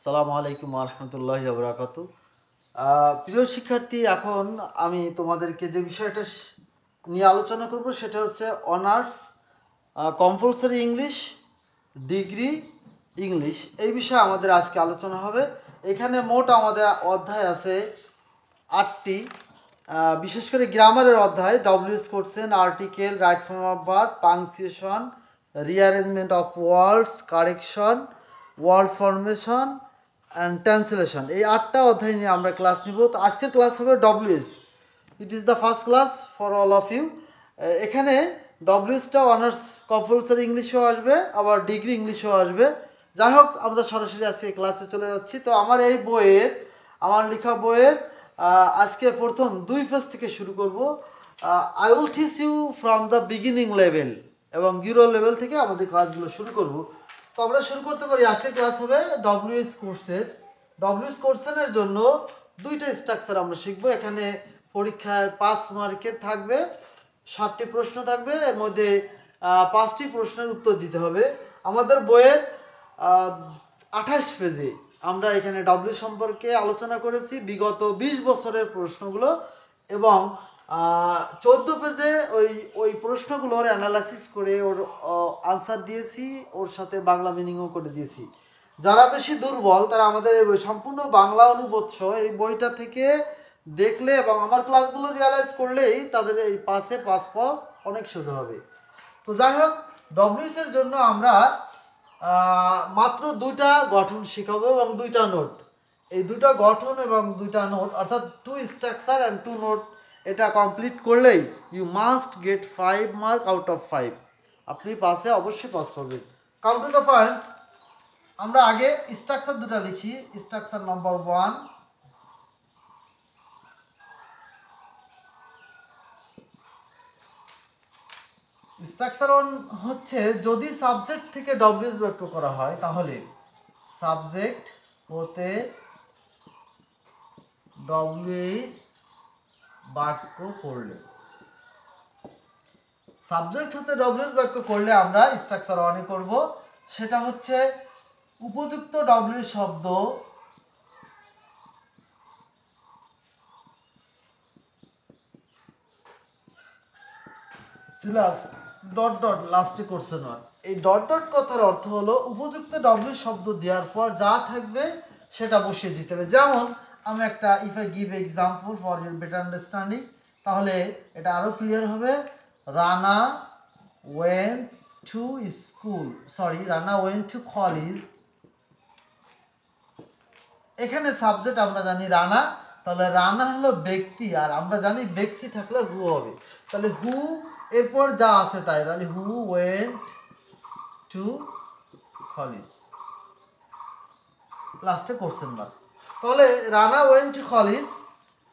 আসসালামু আলাইকুম রহমতুল্লাহি ওয়া বারাকাতু। প্রিয় শিক্ষার্থী, এখন আমি তোমাদেরকে যে বিষয়টা নিয়ে আলোচনা করব সেটা হচ্ছে honours compulsory English, degree English. এই বিষয়ে আমাদের আজকে আলোচনা হবে। এখানে মোট আমাদের অধ্যায় আছে 8টি। বিশেষ করে গ্রামারের অধ্যায়, WS question, article, right form of verb, punctuation, rearrangement of words, correction, word formation and translation. এই 8টা অধ্যায় নিয়ে আমরা ক্লাস নিব। তো আজকের ক্লাস হবে WS. It is the first class for all of you. এখানে ডব্লিউএসটা অনার্স কম্পালসরি ইংলিশেও আসবে, আবার ডিগ্রি ইংলিশেও আসবে। যাই হোক, আমরা সরাসরি আজকে ক্লাসে চলে যাচ্ছি। তো আমার এই বইয়ের, আমার লেখা বইয়ের আজকে প্রথম 2 পেজ থেকে শুরু করব। I will teach you from the beginning level, এবং জিরো লেভেল থেকে আমাদের ক্লাসগুলো শুরু করব। তো আমরা শুরু করতে পারি। আজকে ক্লাস হবে ডব্লিউএস কোর্সের। ডব্লিউএস কোর্সের জন্য 2টা স্ট্রাকচার আমরা শিখব। এখানে পরীক্ষায় 5 মার্কের থাকবে, 7টি প্রশ্ন থাকবে, এর মধ্যে 5টি প্রশ্নের উত্তর দিতে হবে। আমাদের বইয়ের 28 পেজে আমরা এখানে ডব্লিউ সম্পর্কে আলোচনা করেছি, বিগত 20 বছরের প্রশ্নগুলো, এবং 14 পেজে ওই প্রশ্নগুলোর অ্যানালাইসিস করে ওর আনসার দিয়েছি, ওর সাথে বাংলা মিনিংও করে দিয়েছি। যারা বেশি দুর্বল তারা আমাদের এই বই সম্পূর্ণ বাংলা অনুবাদসহ এই বইটা থেকে দেখলে এবং আমার ক্লাসগুলো রিয়ালাইজ করলেই তাদের এই পাশে পাস পাওয়া অনেক সোজা হবে। তো যাই হোক, ডব্লিউএস এর জন্য আমরা মাত্র 2টা গঠন শিখাবো এবং 2টা নোট। এই 2টা গঠন এবং 2টা নোট, অর্থাৎ 2 স্ট্রাকচার অ্যান্ড 2 নোট, এটা কমপ্লিট করলেই you must get 5 mark out of 5। আপনি পাসে অবশ্যই পাস করবেন। কাম টু দ্য পয়েন্ট, আমরা আগে স্ট্রাকচার 2টা লিখি। স্ট্রাকচার নাম্বার 1, স্ট্রাকচার 1 হচ্ছে, যদি সাবজেক্ট থেকে ডব্লিউএস বাক্য করা হয় তাহলে সাবজেক্ট হতে ডব্লিউএস বাক্য করলে, সাবজেক্ট হতে ডব্লিউএস বাক্য করলে আমরা স্ট্রাকচার 1 করব। সেটা হচ্ছে উপযুক্ত ডব্লিউএস শব্দ প্লাস ডট ডট লাস্টে কোশ্চেন ওয়ান। এই ডট ডট কথার অর্থ হলো উপযুক্ত ডব্লিউ শব্দ দেওয়ার পর যা থাকবে সেটা বসিয়ে দিতে হবে। যেমন আমি একটা, if I give example for your better understanding, তাহলে এটা আরও ক্লিয়ার হবে। Rana went to school, sorry, Rana went to college. এখানে সাবজেক্ট আমরা জানি রানা, তাহলে রানা হলো ব্যক্তি, আর আমরা জানি ব্যক্তি থাকলে হু হবে। তাহলে হু এরপর যা আছে তাই, তাহলে হু ওয়েন্ট টু কলেজ, লাস্টে কোশ্চেন মার্ক। তাহলে রানা ওয়েন্ট টু কলেজ,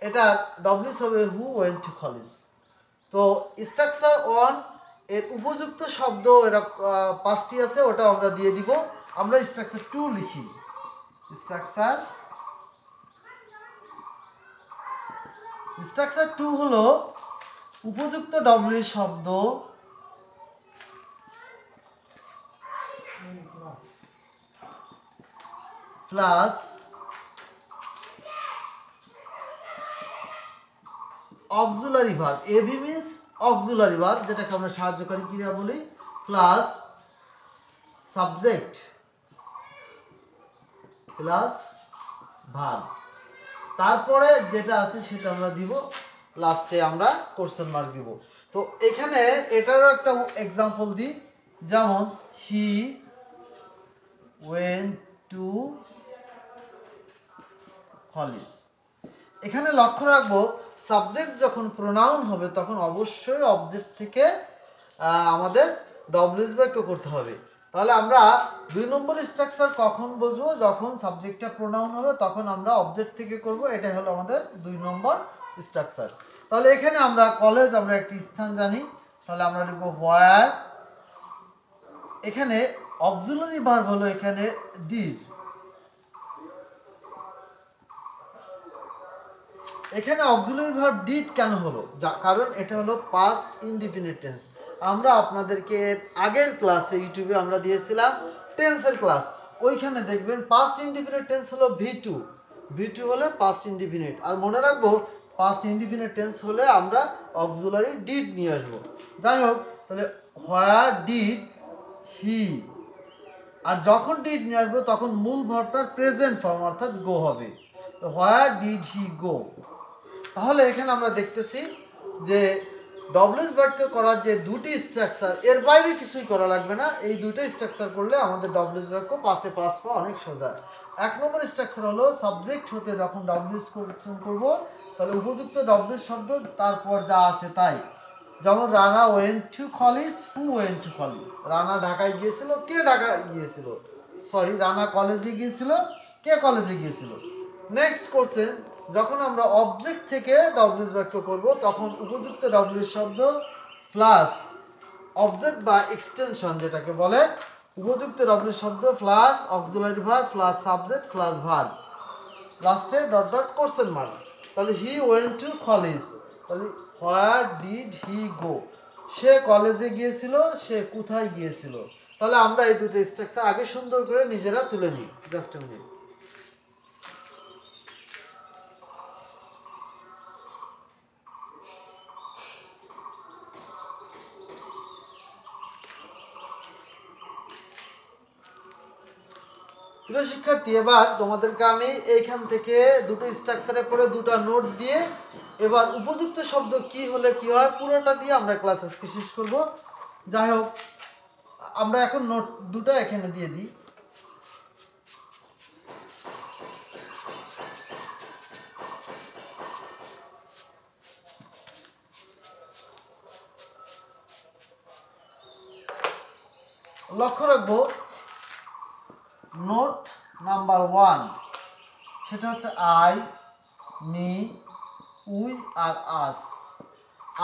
এটা ডব্লিউএস হবে হু ওয়েন্ট টু কলেজ। তো স্ট্রাকচার 1 এর উপযুক্ত শব্দ এটা 5টি আছে, ওটা আমরা দিয়ে দিব। আমরা স্ট্রাকচার 2 লিখি। স্ট্রাকচার 2 হলো উপযুক্ত ডব্লিউ শব্দ plus auxiliary verb. AB means auxiliary verb, যেটাকে আমরা সাহায্যকারী ক্রিয়া বলি, প্লাস সাবজেক্ট প্লাস ভার্ব। তারপরে যেটা আছে সেটা আমরা দিব, লাস্টে আমরা কোশ্চেন মার্ক দিব। তো এখানে এটারও একটা এক্সাম্পল দিই, যেমন হি ওয়েন্ট টু কলেজ। এখানে লক্ষ্য রাখবো, সাবজেক্ট যখন প্রোনাউন হবে তখন অবশ্যই অবজেক্ট থেকে আমাদের ডব্লিউএস বাক্য করতে হবে। তাহলে আমরা 2 নম্বর স্ট্রাকচার কখন বুঝবো, যখন সাবজেক্টটা প্রোনাউন হবে তখন আমরা অবজেক্ট থেকে করব। এটাই হলো আমাদের 2 নম্বর স্ট্রাকচার। তাহলে এখানে আমরা কলেজ, আমরা একটি স্থান জানি, তাহলে আমরা লিখব হোয়ার। এখানে অক্সিলারি ভার্ব হলো এখানে ডিড। এখানে অক্সিলারি ভার্ব ডিড কেন হলো, কারণ এটা হলো পাস্ট ইনডিফিনিট টেন্স। আমরা আপনাদেরকে আগের ক্লাসে ইউটিউবে আমরা দিয়েছিলাম টেন্সের ক্লাস, ওইখানে দেখবেন পাস্ট ইনডিফিনিট টেন্স হলো ভি2, ভি2 হলে পাস্ট ইনডিফিনিট। আর মনে রাখবো পাস্ট ইনডিফিনিট টেন্স হলে আমরা অক্সিলারি ডিড নিয়ে আসবো। যাই হোক, তাহলে হোয়ার ডিড হি, আর যখন ডিড নিয়ে আসবো তখন মূল ভার্বটার প্রেজেন্ট ফর্ম অর্থাৎ গো হবে। তো হোয়ার ডিড হি গো। তাহলে এখানে আমরা দেখতেছি যে ডব্লিউএস বাক্য করার যে দুটি স্ট্রাকচার, এর বাইরে কিছুই করা লাগবে না। এই দুটো স্ট্রাকচার করলে আমাদের ডব্লিউএস বাক্য পাশে পাস পাওয়া অনেক সোজা। 1 নম্বর স্ট্রাকচার হলো সাবজেক্ট হতে যখন ডব্লিউএস করবো তাহলে উপযুক্ত ডব্লিউএস শব্দ তারপর যা আছে তাই। যেমন Rana went to college, who went to college. Rana ঢাকায় গিয়েছিল, কে ঢাকায় গিয়েছিল, সরি রানা কলেজে গিয়েছিল, কে কলেজে গিয়েছিল। নেক্সট কোশ্চেন, যখন আমরা অবজেক্ট থেকে ডব্লিউএস বাক্য করব তখন উপযুক্ত ডব্লিউএস শব্দ প্লাস অবজেক্ট বা এক্সটেনশন যেটাকে বলে, উপযুক্ত ডব্লিউএস শব্দ plus auxiliary verb plus subject plus verb, লাস্টে ডট ডট কোশ্চেন মার্ক। তাহলে হি ওয়েন্ট টু কলেজ, তাহলে হোয়ার ডিড হি গো, সে কলেজে গিয়েছিল, সে কোথায় গিয়েছিল। তাহলে আমরা এই দুটো স্ট্রাকচার আগে সুন্দর করে নিজেরা তুলে নিই। Just a minute. প্রিয় শিক্ষার্থী, এবার তোমাদেরকে আমি এইখান থেকে দুটো স্ট্রাকচারে পড়ে দুটো নোট দিয়ে এবার উপযুক্ত শব্দ কি হলে কি হয় পুরোটা দিয়ে আমরা ক্লাস আজকে শেষ করব। যাই হোক, আমরা এখন নোট দুটো এখানে দিয়ে দিই। লক্ষ্য রাখবো নোট নাম্বার 1 সেটা হচ্ছে আই, মি, উই আর us.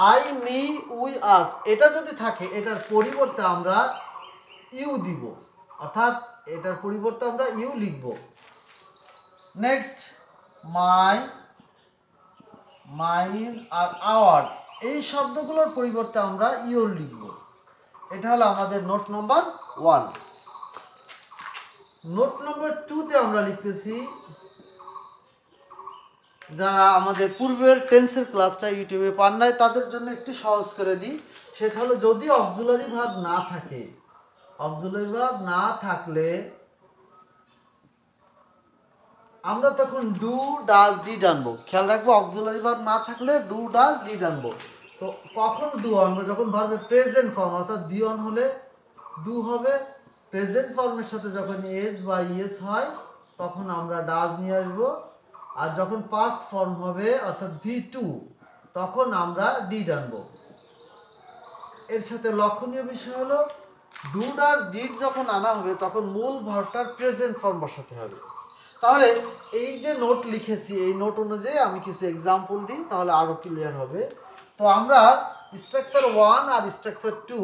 I, me, we, us এটা যদি থাকে এটার পরিবর্তে আমরা ইউ দিব, অর্থাৎ এটার পরিবর্তে আমরা ইউ লিখব। নেক্সট মাই, মাইন আর আওয়ার এই শব্দগুলোর পরিবর্তে আমরা ইউর লিখব। এটা হলো আমাদের নোট নাম্বার 1। নোট নাম্বার 2তে আমরা লিখতেছি, যারা আমাদের পূর্বের টেন্সের ক্লাসটা ইউটিউবে পান নাই তাদের জন্য একটু সহজ করে দিই। সেটা হলো যদি অক্সিলারি ভার্ব না থাকে, অক্সিলারি ভার্ব না থাকলে আমরা তখন ডু ডাজ ডিড আনবো। খেয়াল রাখবো অক্সিলারি ভার্ব না থাকলে ডু ডাজ ডিড আনবো। তো কখন ডু আনবো? যখন ভার্বের প্রেজেন্ট ফর্ম অর্থাৎ বি অন হলে ডু হবে। প্রেজেন্ট ফর্মের সাথে যখন এস বা ইএস হয় তখন আমরা ডাজ নিয়ে আসবো। আর যখন পাস্ট ফর্ম হবে অর্থাৎ ভি2 তখন আমরা ডিড আনবো। এর সাথে লক্ষণীয় বিষয় হলো ডু ডাজ ডিড যখন আনা হবে তখন মূল ভার্বটার প্রেজেন্ট ফর্ম বসাতে হবে। তাহলে এই যে নোট লিখেছি এই নোট অনুযায়ী আমি কিছু এক্সাম্পল দিই, তাহলে আরও ক্লিয়ার হবে। তো আমরা স্ট্রাকচার 1 আর স্ট্রাকচার 2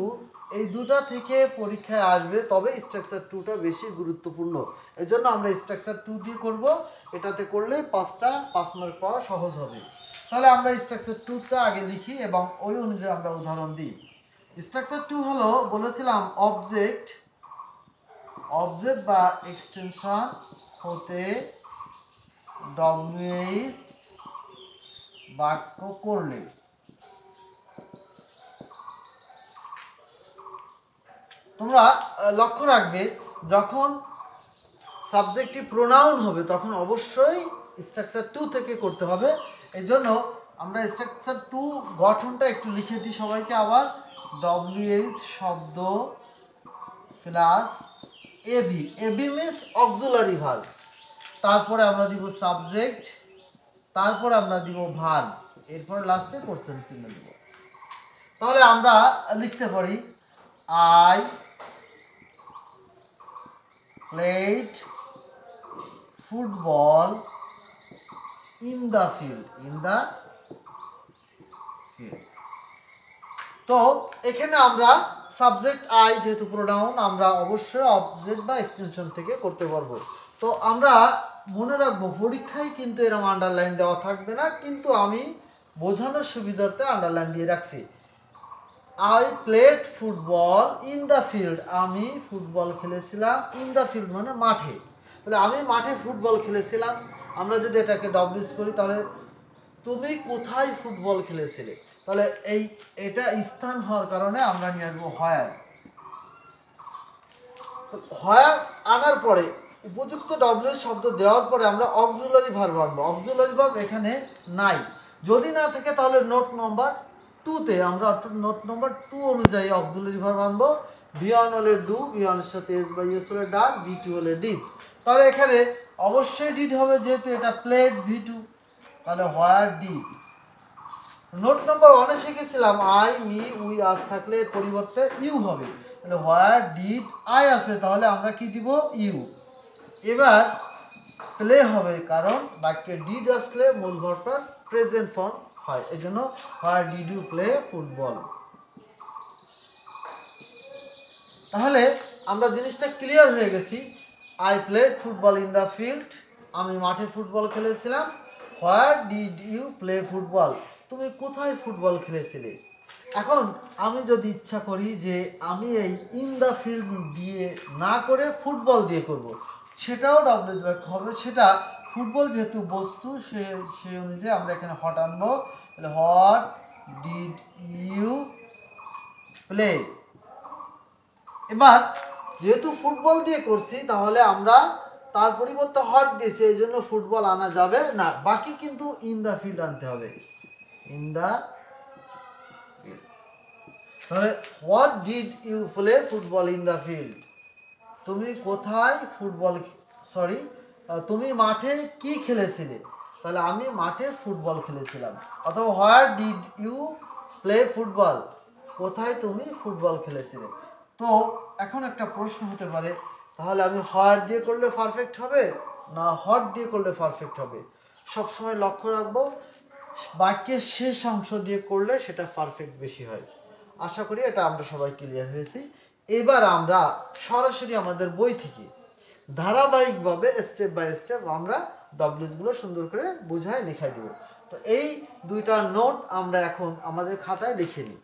এই দুটা থেকে পরীক্ষায় আসবে, তবে স্ট্রাকচার 2টা বেশি গুরুত্বপূর্ণ। এই জন্য আমরা স্ট্রাকচার 2 দিয়ে করব। এটাতে করলে 5 মার্ক পাওয়া সহজ হবে। তাহলে আমরা স্ট্রাকচার 2টা আগে লিখি এবং ওই অনুযায়ী আমরা উদাহরণ দিই। স্ট্রাকচার 2 হলো বলেছিলাম অবজেক্ট, অবজেক্ট বা এক্সটেনশন হতে ডব্লিউএইচ বাক্য করলে। তোমরা লক্ষ্য রাখবে যখন সাবজেক্টিভ প্রোনাউন হবে তখন অবশ্যই স্ট্রাকচার 2 থেকে করতে হবে। এই জন্য আমরা স্ট্রাকচার 2 গঠনটা একটু লিখে দিই সবাইকে আবার। ডব্লিউএইচ শব্দ plus AB, AB means auxiliary verb, তারপরে আমরা দিব সাবজেক্ট, তারপরে আমরা দিব ভার্ব, এরপর লাস্টে কোশ্চেন চিহ্ন দিব। তাহলে আমরা লিখতে পারি I played football in the field, in the field. তো এখানে আমরা সাবজেক্ট আই যেহেতু প্রোনাউন আমরা অবশ্যই অবজেক্ট বা এক্সটেনশন থেকে করতে পারবো। তো আমরা মনে রাখবো পরীক্ষায় কিন্তু এরকম আন্ডারলাইন দেওয়া থাকবে না, কিন্তু আমি বোঝানোর সুবিধার্থে আন্ডারলাইন দিয়ে রাখছি। I played football in the field, আমি ফুটবল খেলেছিলাম ইন দ্য ফিল্ড মানে মাঠে। তাহলে আমি মাঠে ফুটবল খেলেছিলাম, আমরা যদি এটাকে ডব্লিউএস করি তাহলে তুমি কোথায় ফুটবল খেলেছিলে, তাহলে এটা স্থান হওয়ার কারণে আমরা নিয়ে আসবো হোয়ার। তো হোয়ার আনার পরে উপযুক্ত ডব্লিউ শব্দ দেওয়ার পরে আমরা অক্সিলারি ভার্ব আনবো। অক্সিলারি ভার্ব এখানে নাই, যদি না থাকে তাহলে নোট নম্বর 2-তে আমরা, অর্থাৎ নোট নম্বর 2 অনুযায়ী অক্সিলারি ভার্ব আনবো। V1 হলে ডু, V1 এর সাথে এস বা ইএস হলে ডাজ, V2 হলে ডিড। তাহলে এখানে অবশ্যই ডিড হবে যেহেতু এটা প্লেড V2, তাহলে হোয়ার ডিড। নোট নম্বর 1-এ শিখেছিলাম আই, মি, উই আস থাকলে এর পরিবর্তে ইউ হবে, তাহলে হোয়ার ডিড আই আছে, তাহলে আমরা কি দিব ইউ। এবার প্লে হবে, কারণ বাক্যে ডিড আসলে মূল ভার্বটার প্রেজেন্ট ফর্ম হয়, এই জন্য where did you play football. তাহলে আমরা জিনিসটা ক্লিয়ার হয়ে গেছি। I played football in the field, আমি মাঠে ফুটবল খেলেছিলাম। Where did you play football, তুমি কোথায় ফুটবল খেলেছিলে। এখন আমি যদি ইচ্ছা করি যে আমি এই ইন দ্য ফিল্ড দিয়ে না করে ফুটবল দিয়ে করব, সেটাও ডব্লিউএস বাক্য হবে। সেটা ফুটবল যেহেতু বস্তু, সে অনুযায়ী আমরা এখানে হট আনবো, তাহলে হোয়াট ডিড ইউ প্লে। এবার যেহেতু ফুটবল দিয়ে করছি, তাহলে আমরা তার পরিবর্তে হট দিয়েছি, এই জন্য ফুটবল আনা যাবে না, বাকি কিন্তু ইন দ্য ফিল্ড আনতে হবে, ইন দ্য ফিল্ড। তাহলে what did you play football in the field, তুমি কোথায় ফুটবল, তুমি মাঠে কি খেলেছিলে, তাহলে আমি মাঠে ফুটবল খেলেছিলাম। অথবা where did you play football, কোথায় তুমি ফুটবল খেলেছিলে। তো এখন একটা প্রশ্ন হতে পারে, তাহলে আমি হোয়ার দিয়ে করলে পারফেক্ট হবে না হট দিয়ে করলে পারফেক্ট হবে। সবসময় লক্ষ্য রাখবো বাক্যের শেষ অংশ দিয়ে করলে সেটা পারফেক্ট বেশি হয়। আশা করি এটা আমরা সবাই ক্লিয়ার হয়েছি। এবার আমরা সরাসরি আমাদের বই থেকে ধারাবাহিকভাবে স্টেপ বাই স্টেপ আমরা ডব্লিউসগুলো সুন্দর করে বুঝায় লিখাই দেব। তো এই দুইটা নোট আমরা এখন আমাদের খাতায় লিখে নিই।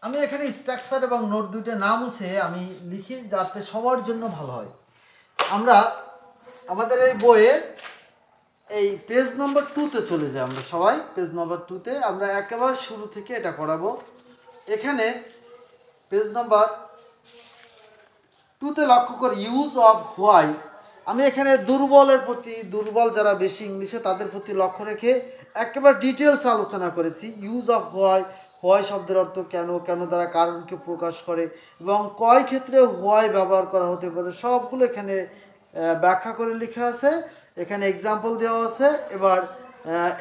আমি এখানে স্ট্রাকচার এবং নোট দুইটা নাম মুছে আমি লিখি যাতে সবার জন্য ভালো হয়। আমরা আমাদের এই বইয়ের এই পেজ নম্বর 2-তে চলে যাই, আমরা সবাই পেজ নম্বর 2-তে আমরা একেবারে শুরু থেকে এটা করাবো। এখানে পেজ নম্বর 2-তে লক্ষ্য করি ইউজ অফ হোয়াই। আমি এখানে দুর্বল যারা বেশি ইংলিশে তাদের প্রতি লক্ষ্য রেখে একেবারে ডিটেলস আলোচনা করেছি। ইউজ অফ হোয়াই শব্দের অর্থ কেন দ্বারা কারণকে প্রকাশ করে এবং কয় ক্ষেত্রে হোয়াই ব্যবহার করা হতে পারে, সবগুলো এখানে ব্যাখ্যা করে লেখা আছে, এখানে এক্সাম্পল দেওয়া আছে। এবার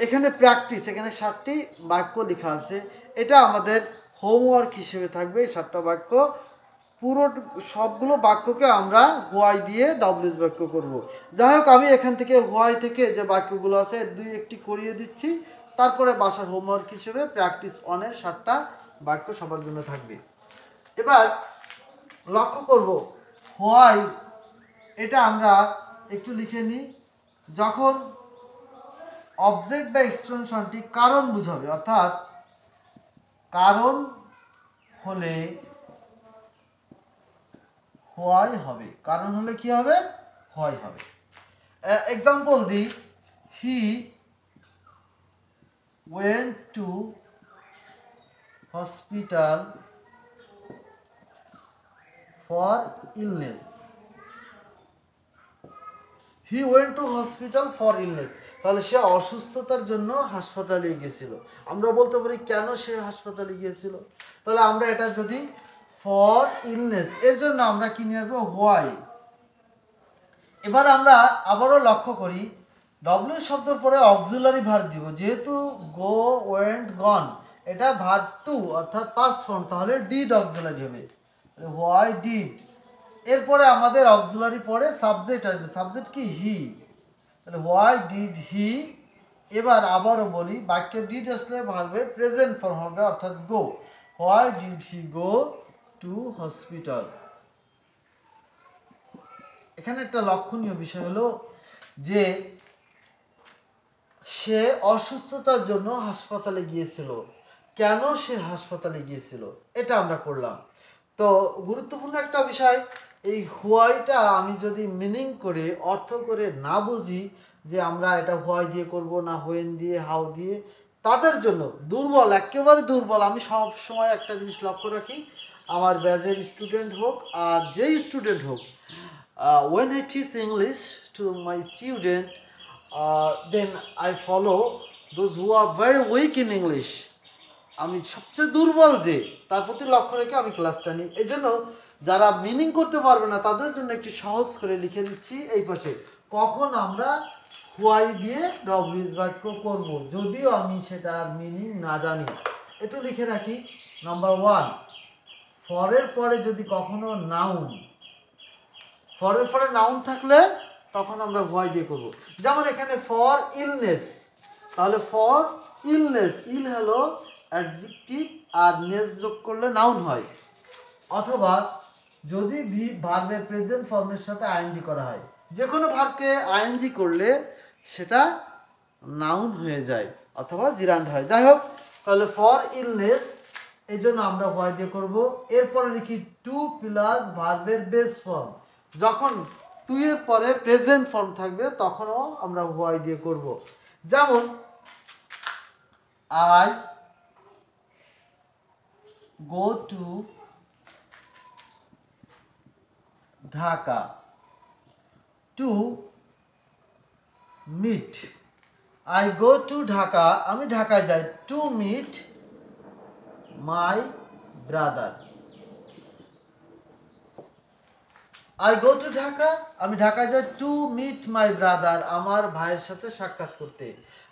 এখানে প্র্যাকটিস, এখানে 7টি বাক্য লেখা আছে, এটা আমাদের হোমওয়ার্ক হিসেবে থাকবে। 7টা বাক্য, পুরো সবগুলো বাক্যকে আমরা হোয়াই দিয়ে ডব্লিউএস বাক্য করব। যাই হোক, আমি এখান থেকে হোয়াই থেকে যে বাক্যগুলো আছে 2-1টি করিয়ে দিচ্ছি, তারপরে বাসার হোমওয়ার্ক হিসেবে প্র্যাকটিস 1-এর 7টা বাক্য সবার জন্য থাকবে। এবার লক্ষ্য করব হোয়াই, এটা আমরা একটু লিখে নিই। যখন অবজেক্ট বা এক্সটেনশনটি কারণ বুঝাবে, অর্থাৎ কারণ হলে হোয়াই হবে, কারণ হলে কি হবে, হোয়াই হবে। এক্সাম্পল দিই, হি went to hospital for illness. He went to hospital for illness, তাহলে সে অসুস্থতার জন্য হাসপাতালে গিয়েছিল। আমরা বলতে পারি কেন সে হাসপাতালে গিয়েছিল, তাহলে আমরা এটা যদি ফর ইলনেস এর জন্য আমরা কি নিয়ে আসবো, হোয়াই। এবার আমরা আবারও লক্ষ্য করি ডব্লিউ শব্দের পরে অক্সিলারি ভার্ব দিব, যেহেতু গো, ওয়েন্ট, গন এটা ভার্ব 2 অর্থাৎ পাস্ট ফর্ম, তাহলে ডিড অক্সিলারি হবে, হোয়াই ডিড। এরপরে আমাদের অক্সিলারি পরে সাবজেক্ট আসবে, সাবজেক্ট কি, হি, তাহলে হোয়াই ডিড হি। এবার আবারও বলি, বাক্যে ডিড আসলে ভার্বের প্রেজেন্ট ফর্ম হবে, অর্থাৎ go. Why did he go to hospital. এখানে একটা লক্ষণীয় বিষয় হলো যে সে অসুস্থতার জন্য হাসপাতালে গিয়েছিল। কেন সে হাসপাতালে গিয়েছিল এটা আমরা করলাম। তো গুরুত্বপূর্ণ একটা বিষয়, এই হোয়াইটা আমি যদি মিনিং করে অর্থ করে না বুঝি যে আমরা এটা হোয়াই দিয়ে করব না হোয়েন দিয়ে হাউ দিয়ে, তাদের জন্য দুর্বল, একেবারে দুর্বল। আমি সব সময় একটা জিনিস লক্ষ্য রাখি, আমার ব্যাচের স্টুডেন্ট হোক আর যেই স্টুডেন্ট হোক, when I teach English to my student, then I follow those who are very weak in English. আমি সবচেয়ে দুর্বল যে তার প্রতি লক্ষ্য রেখে আমি ক্লাসটা নিই। এই জন্য যারা মিনিং করতে পারবে না তাদের জন্য একটু সহজ করে লিখে দিচ্ছি এই পাশে, কখন আমরা হোয়াই দিয়ে ডব্লিউএস বাক্য করব, যদিও আমি সেটা মিনিং না জানি। একটু লিখে রাখি। নাম্বার 1, ফরের পরে যদি কখনো নাউন, ফরের পরে নাউন থাকলে তখন আমরা হোয়াই দিয়ে করব। যেমন এখানে ফর ইলনেস, তাহলে ফর ইলনেস, ইল হলো অ্যাডজেক্টিভ আর নেস যোগ করলে নাউন হয়। অথবা যদি ভার্বের প্রেজেন্ট ফর্মের সাথে আইএনজি করা হয়, যে কোনো ভার্বকে আইএনজি করলে সেটা নাউন হয়ে যায় অথবা জিরান্ড হয়। যাই হোক, তাহলে ফর ইলনেস, এই জন্য আমরা হোয়াই দিয়ে করবো। এরপরে লিখি টু প্লাস ভার্বের বেস ফর্ম। যখন টু এর পরে প্রেজেন্ট ফর্ম থাকবে তখনও আমরা হোয়াই দিয়ে করব। যেমন I go to Dhaka to meet. I go to Dhaka, আমি ঢাকায় যাই, to meet my brother. I go to Dhaka, আমি ঢাকায় যাই to meet my brother, আমার ভাইয়ের সাথে সাক্ষাৎ করতে।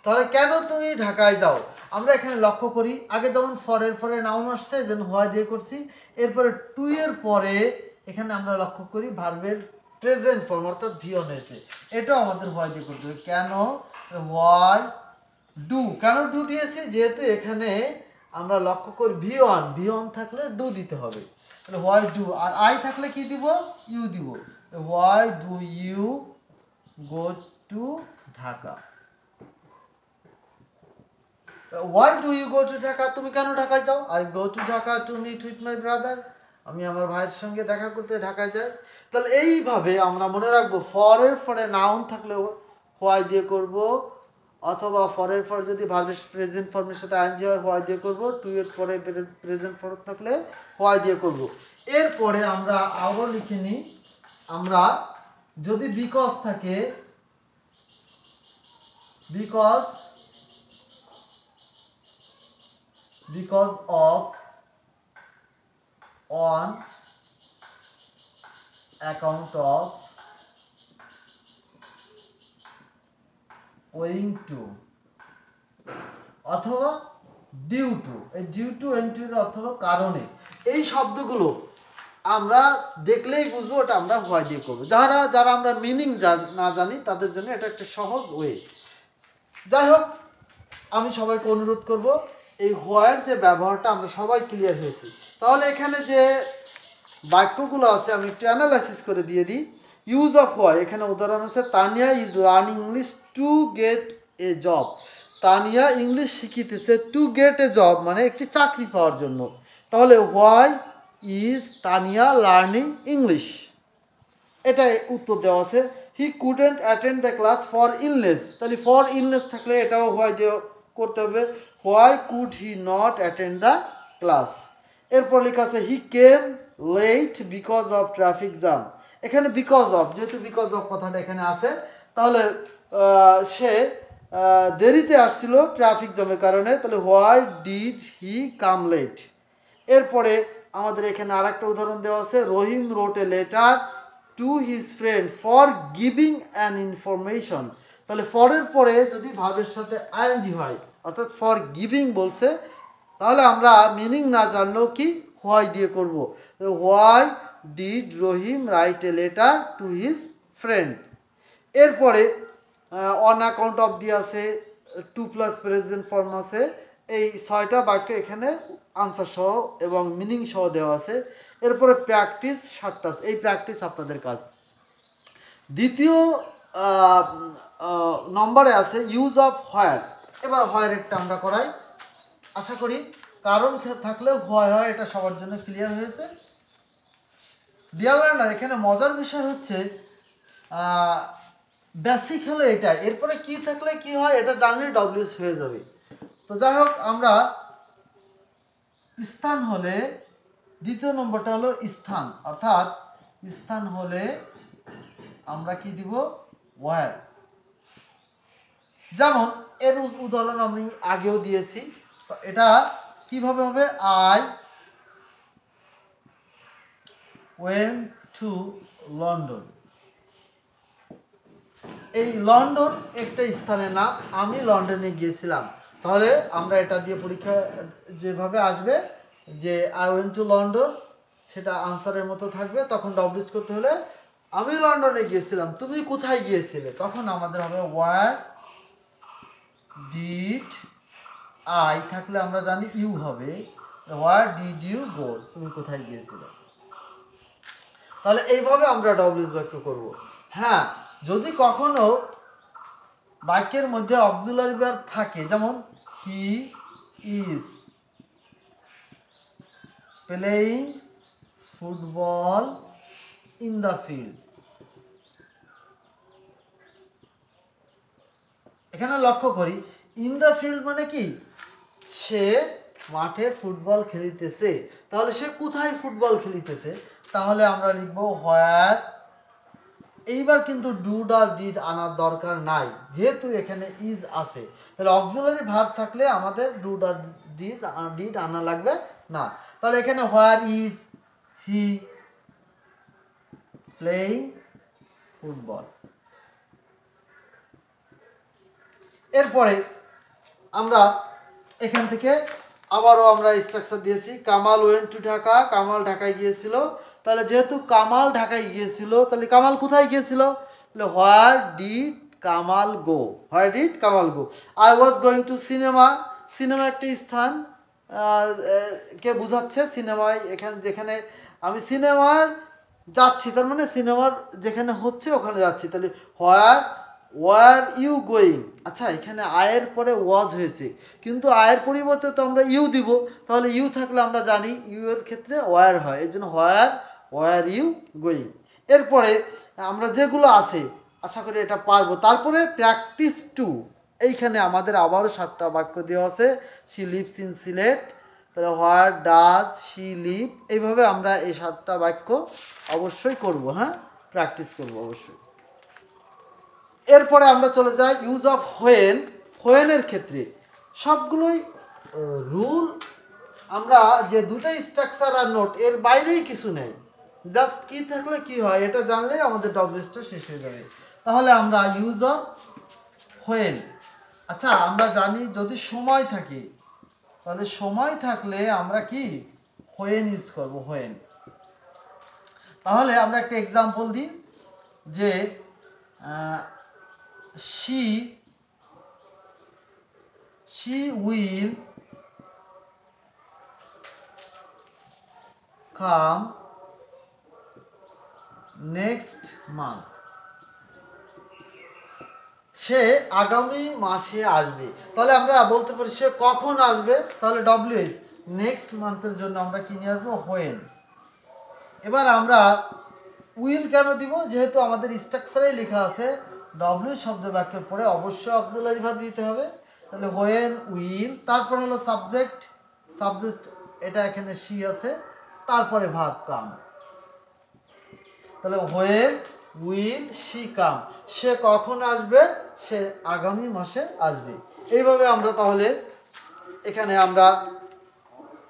তাহলে কেন তুমি ঢাকায় যাও আমরা এখানে লক্ষ্য করি, আগে যেমন ফরের পরে নাউন আসছে এই জন্য হোয়াই দিয়ে করছি। এরপরে টু এর পরে এখানে আমরা লক্ষ্য করি ভার্বের প্রেজেন্ট ফর্ম অর্থাৎ ভিওন হয়েছে, এটাও আমাদের হোয়াই দিয়ে করতে হবে। কেন হোয়াই ডু, কেন ডু দিয়েছি, যেহেতু এখানে আমরা লক্ষ্য করি ভিওন থাকলে ডু দিতে হবে। তাহলে হোয়াই ডু, আর আই থাকলে কি দিব, ইউ দিব। Why do you go to Dhaka. Why do you go to Dhaka? তুমি কেন ঢাকায় যাও? I go to Dhaka to meet with my brother. আমি আমার ভাইয়ের সঙ্গে দেখা করতে ঢাকায় যাই। তাহলে এইভাবে আমরা মনে রাখবো, ফরের পরে নাউন থাকলে হোয়াই দিয়ে করব, অথবা ফরের পরে যদি ভার্বের প্রেজেন্ট ফর্মের সাথে আইএনজি হয় হোয়াই দিয়ে করব, টু এর পরে প্রেজেন্ট ফর্ম থাকলে হোয়াই দিয়ে করব। এরপরে আমরা আরও লিখে নিই, আমরা যদি বিকজ থাকে, because of, on account of, owing to, অথবা ডিউ টু। এই ডিউ টু এর অর্থ হলো কারণে। এই শব্দগুলো আমরা দেখলেই বুঝবো এটা আমরা হোয়াই দিয়ে করবো। যারা আমরা মিনিং না জানি তাদের জন্য এটা একটা সহজ ওয়ে। যাই হোক, আমি সবাইকে অনুরোধ করব, এই হোয়াইয়ের যে ব্যবহারটা আমরা সবাই ক্লিয়ার হয়েছি। তাহলে এখানে যে বাক্যগুলো আছে আমি একটু অ্যানালাইসিস করে দিয়ে দিই। ইউজ অফ হোয়াই, এখানে উদাহরণ আছে, Tania is learning English to get a job. Tania English শিখিতেছে টু গেট এ জব, মানে একটি চাকরি পাওয়ার জন্য। তাহলে why is Tania learning English, এটাই উত্তর দেওয়া আছে। He couldn't attend the class for illness, তাহলে ফর ইলনেস থাকলে এটাও হোয়াই দিয়ে করতে হবে। Why could he not attend the class. এরপর লেখা আছে he came late because of traffic jam. এখানে বিকজ অফ, যেহেতু বিকজ অফ কথাটা এখানে আছে, তাহলে সে দেরিতে আসছিল ট্রাফিক জ্যামের কারণে। তাহলে why did he come late. এরপরে আমাদের এখানে আর একটা উদাহরণ দেওয়া আছে, Rahim wrote a letter to his friend for giving an information. তাহলে ফরের পরে যদি ভার্বের সাথে আইএনজি হয়, অর্থাৎ ফর গিভিং বলছে, তাহলে আমরা মিনিং না জানলেও কি হোয়াই দিয়ে করব। Why did Rahim write a letter to his friend. এরপরে অন অ্যাকাউন্ট অফ দিয়ে আছে, টু প্লাস প্রেজেন্ট ফর্ম আছে, এই 6টা বাক্য এখানে আনসার সহ এবং মিনিং সহ দেওয়া আছে। এরপরে প্র্যাকটিস 7টা, এই প্র্যাকটিস আপনাদের কাজ। দ্বিতীয় নম্বরে আছে ইউজ অফ হোয়ার। এবার হোয়ারেরটা আমরা করাই, আশা করি কারণ থাকলেও হয় এটা সবার জন্য ক্লিয়ার হয়েছে। ডিয়ার লার্নার, এখানে মজার বিষয় হচ্ছে বেসিক হলো এটা, এরপরে কি থাকলে কি হয় এটা জানলে ডব্লিউএস হয়ে যাবে। তো যাই হোক, আমরা স্থান হলে, দ্বিতীয় নম্বরটা হলো স্থান, অর্থাৎ স্থান হলে আমরা কি দিব, ওয়্যার। যেমন এর উদাহরণ আমি আগেও দিয়েছি, তো এটা কিভাবে হবে, আই ওয়েন্ট টু লন্ডন। এই লন্ডন একটা স্থানের নাম, আমি লন্ডনে গিয়েছিলাম। তাহলে আমরা এটা দিয়ে পরীক্ষা যেভাবে আসবে যে আই ওয়েন্ট টু লন্ডন, সেটা আনসারের মতো থাকবে। তখন ডব্লিউএস করতে হলে আমি লন্ডনে গিয়েছিলাম, তুমি কোথায় গিয়েছিলে, তখন আমাদের হবে ওয়ার ডিড আই, থাকলে আমরা জানি ইউ হবে, ওয়ার ডিড ইউ গো, তুমি কোথায় গিয়েছিলে। তাহলে এইভাবে আমরা ডব্লিউএস বাক্য করব। হ্যাঁ, যদি কখনো বাক্যের মধ্যে অক্সিলারি ভার্ব থাকে, যেমন he is playing football in the field, এখানে লক্ষ্য করি ইন দ্য ফিল্ড মানে কি, সে মাঠে ফুটবল খেলিতেছে। তাহলে সে কোথায় ফুটবল খেলিতেছে, তাহলে আমরা লিখব হোয়ার। এইবার কিন্তু ডু ডাজ ডিড আনার দরকার নাই, যেহেতু এখানে ইজ আছে। তাহলে অক্সিলারি ভার্ব থাকলে আমাদের ডু ডাজ ডিড আনা লাগবে না। তাহলে এখানে where is he playing football. এরপরে আমরা এখান থেকে আবারও আমরা স্ট্রাকচার দিয়েছি, কামাল ওয়েন্ট টু ঢাকা, কামাল ঢাকায় গিয়েছিল। তাহলে যেহেতু কামাল ঢাকায় গিয়েছিল, তাহলে কামাল কোথায় গিয়েছিল, তাহলে where did Kamal go, where did Kamal go. I was going to cinema, cinema একটা স্থান কে বোঝাচ্ছে, সিনেমায় এখানে যেখানে আমি সিনেমায় যাচ্ছি, তার মানে সিনেমার যেখানে হচ্ছে ওখানে যাচ্ছি। তাহলে হোয়ার ওয়ার ইউ গোয়িং। আচ্ছা, এখানে আয়ের পরে ওয়াজ হয়েছে, কিন্তু আয়ের পরিবর্তে তো আমরা ইউ দিব, তাহলে ইউ থাকলে আমরা জানি ইউ এর ক্ষেত্রে ওয়ার হয়, এর জন্য ওয়ার ইউ গোয়িং। এরপরে আমরা যেগুলো আছে আশা করি এটা পারবো। তারপরে প্র্যাকটিস টু, এইখানে আমাদের আবারও 7টা বাক্য দেওয়া আছে। শি লিভস ইন সিলেট, তাহলে হোয়ার ডাজ শি লিভ, এইভাবে আমরা এই 7টা বাক্য অবশ্যই করব। হ্যাঁ, প্র্যাকটিস করব অবশ্যই। এরপরে আমরা চলে যাই ইউজ অফ হোয়েন। হোয়েনের ক্ষেত্রে সবগুলোই রুল, আমরা যে দুটাই স্ট্রাকচার আর নোট, এর বাইরেই কিছু নেই। জাস্ট কি থাকলে কি হয় এটা জানলে আমাদের ডব্লিউএসটা শেষ হয়ে যাবে। তাহলে আমরা ইউজ অফ হোয়েন, আচ্ছা আমরা জানি যদি সময় থাকে, তাহলে সময় থাকলে আমরা কি হোয়েন ইউজ করব, হোয়েন। তাহলে আমরা একটা এক্সাম্পল দিই যে she will come next month, সে আগামী মাসে আসবে। তাহলে আমরা বলতে পারি সে কখন আসবে, তাহলে ডব্লিউএস নেক্সট মান্থের জন্য আমরা কি নিয়ে আসবো, হোয়েন। এবার আমরা উইল কেন দিব, যেহেতু আমাদের স্ট্রাকচারে লেখা আছে ডব্লিউ শব্দ বাক্যের পরে অবশ্যই অক্সিলারি ভার্ব দিতে হবে। তাহলে হোয়েন উইল, তারপর হলো সাবজেক্ট, এটা এখানে শি আছে, তারপরে ভার্ব কাম। তাহলে হোয়েন উইল শি কাম, সে কখন আসবে, সে আগামী মাসে আসবে। এইভাবে আমরা তাহলে এখানে আমরা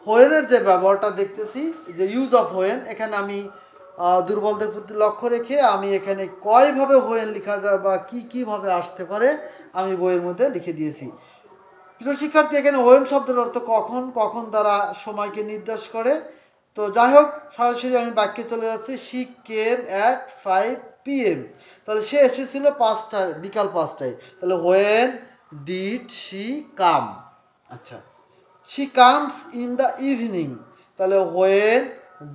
হোয়েনের যে ব্যবহারটা দেখতেছি, যে ইউজ অফ হোয়েন, এখানে আমি দুর্বলদের প্রতি লক্ষ্য রেখে আমি এখানে কয়ভাবে হোয়েন লেখা যায় বা কীভাবে আসতে পারে আমি বইয়ের মধ্যে লিখে দিয়েছি। প্রিয় শিক্ষার্থী, এখানে হোয়েন শব্দের অর্থ কখন, কখন দ্বারা সময়কে নির্দেশ করে। তো যাই হোক, সরাসরি আমি বাক্যে চলে যাচ্ছি। শি কেম অ্যাট 5 PM, তাহলে সে এসেছিল 5টায়, বিকাল 5টায়। তাহলে হোয়েন ডিড শি কাম। আচ্ছা, she comes in the evening, তাহলে হোয়েন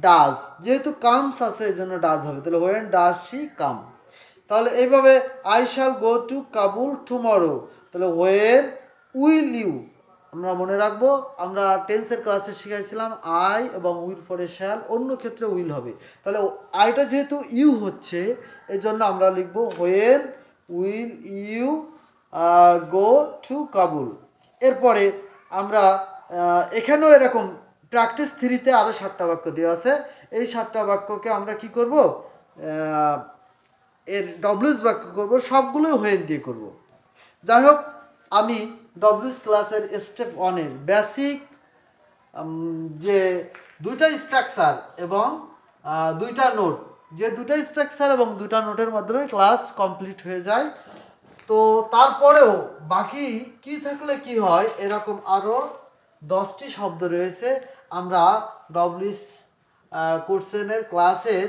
ডাজ, যেহেতু কামস আছে এই জন্য ডাজ হবে, তাহলে হোয়েন ডাজ শি কাম। তাহলে এইভাবে I shall go to Kabul tomorrow, তাহলে হোয়েন উইল ইউ, আমরা মনে রাখবো আমরা টেন্সের ক্লাসে শিখাইছিলাম আই এবং উইল পরে শ্যাল, অন্য ক্ষেত্রে উইল হবে। তাহলে আইটা যেহেতু ইউ হচ্ছে এই জন্য আমরা লিখবো when will you go to Kabul. এরপরে আমরা এখানেও এরকম প্র্যাকটিস থ্রিতে আরও 7টা বাক্য দেওয়া আছে, এই 7টা বাক্যকে আমরা কি করব, এর ডব্লিউএস বাক্য করব, সবগুলোই হোয়েন দিয়ে করব। যাই হোক, আমি ডব্লিউএস ক্লাসের স্টেপ 1-এর বেসিক যে দুইটা স্ট্রাকচার এবং দুইটা নোট, যে দুইটা স্ট্রাকচার এবং দুইটা নোটের মাধ্যমে ক্লাস কমপ্লিট হয়ে যায়। তো তারপরেও বাকি কি থাকলে কি হয়, এরকম আরও 10টি শব্দ রয়েছে, আমরা ডব্লিউএস কোর্সের ক্লাসের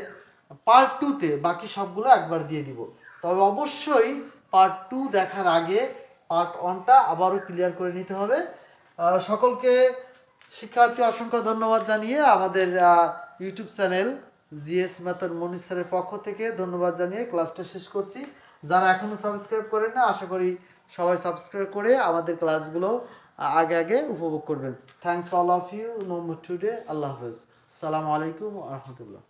পার্ট 2-তে বাকি সবগুলো একবার দিয়ে দিব। তবে অবশ্যই পার্ট 2 দেখার আগে পার্ট 1টা আবারও ক্লিয়ার করে নিতে হবে। সকলকে শিক্ষার্থী অসংখ্য ধন্যবাদ জানিয়ে আমাদের ইউটিউব চ্যানেল জিএস মেথড মনির স্যারের পক্ষ থেকে ধন্যবাদ জানিয়ে ক্লাসটা শেষ করছি। যারা এখনও সাবস্ক্রাইব করেন না, আশা করি সবাই সাবস্ক্রাইব করে আমাদের ক্লাসগুলো আগে আগে উপভোগ করবেন। Thanks all of you, no more today. আল্লাহ হাফেজ, আসসালামু আলাইকুম ওয়া রাহমাতুল্লাহ।